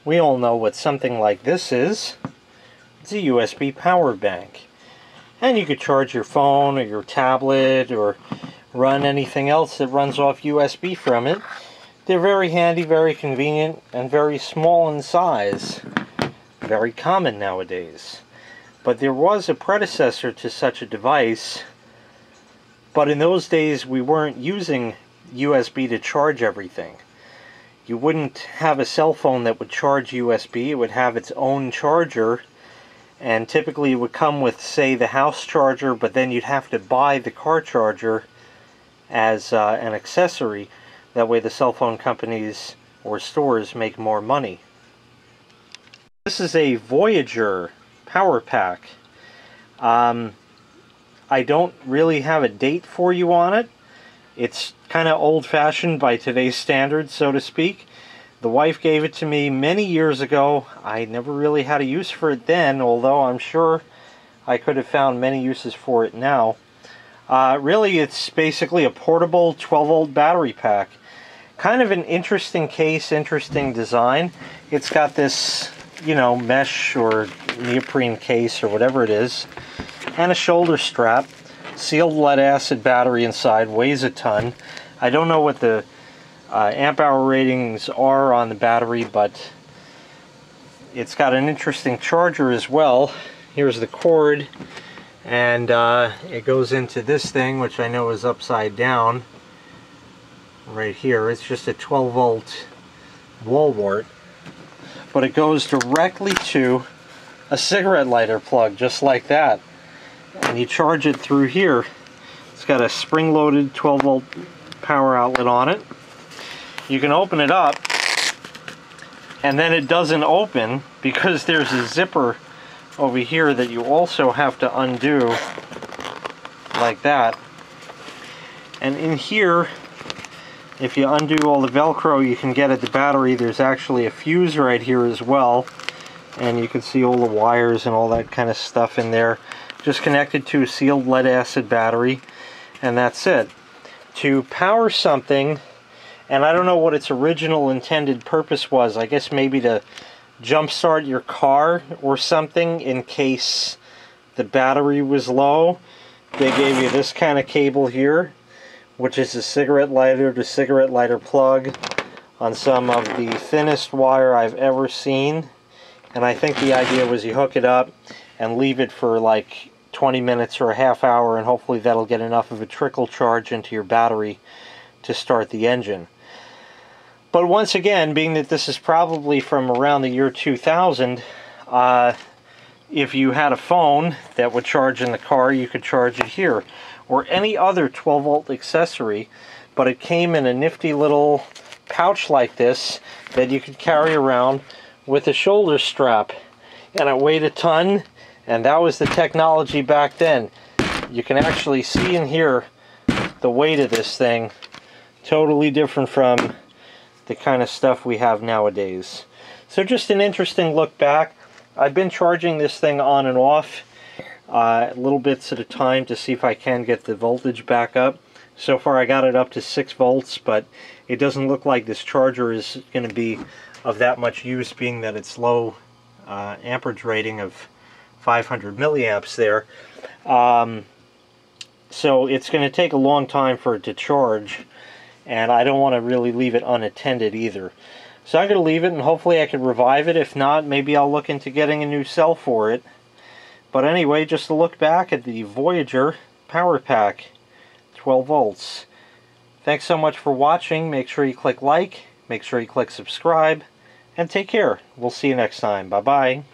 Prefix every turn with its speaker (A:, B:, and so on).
A: We all know what something like this is. It's a USB power bank. And you could charge your phone or your tablet or run anything else that runs off USB from it. They're very handy, very convenient, and very small in size. Very common nowadays. But there was a predecessor to such a device, but in those days we weren't using USB to charge everything. You wouldn't have a cell phone that would charge USB. It would have its own charger, and typically it would come with, say, the house charger, but then you'd have to buy the car charger as an accessory. That way the cell phone companies or stores make more money. This is a Voyageur power pack. I don't really have a date for you on it. It's kind of old-fashioned by today's standards, so to speak. The wife gave it to me many years ago. I never really had a use for it then, although I'm sure I could have found many uses for it now. Really, it's basically a portable 12-volt battery pack. Kind of an interesting case, interesting design. It's got this, you know, mesh or neoprene case or whatever it is, and a shoulder strap. Sealed lead acid battery inside, weighs a ton. I don't know what the amp hour ratings are on the battery, but it's got an interesting charger as well. Here's the cord, and it goes into this thing, which I know is upside down right here. It's just a 12-volt wall wart, but it goes directly to a cigarette lighter plug, just like that. And you charge it through here. It's got a spring-loaded 12-volt power outlet on it. You can open it up, and then it doesn't open because there's a zipper over here that you also have to undo like that. And in here, if you undo all the Velcro you can get at the battery, there's actually a fuse right here as well, and you can see all the wires and all that kind of stuff in there. Just connected to a sealed lead acid battery, and that's it. To power something, and I don't know what its original intended purpose was, I guess maybe to jumpstart your car or something in case the battery was low. They gave you this kind of cable here, which is a cigarette lighter to cigarette lighter plug on some of the thinnest wire I've ever seen. And I think the idea was you hook it up and leave it for like 20 minutes or a half hour, and hopefully that'll get enough of a trickle charge into your battery to start the engine. But once again, being that this is probably from around the year 2000, if you had a phone that would charge in the car, you could charge it here, or any other 12-volt accessory, but it came in a nifty little pouch like this that you could carry around with a shoulder strap, and it weighed a ton, and that was the technology back then. You can actually see in here the weight of this thing, totally different from the kind of stuff we have nowadays. So just an interesting look back. I've been charging this thing on and off little bits at a time to see if I can get the voltage back up. So far I got it up to 6 volts, but it doesn't look like this charger is going to be of that much use, being that it's low amperage rating of 500 milliamps there. So it's going to take a long time for it to charge, and I don't want to really leave it unattended either. So I'm going to leave it, and hopefully I can revive it. If not, maybe I'll look into getting a new cell for it. But anyway, just to look back at the Voyageur power pack, 12 volts. Thanks so much for watching. Make sure you click like, make sure you click subscribe, and take care. We'll see you next time. Bye-bye.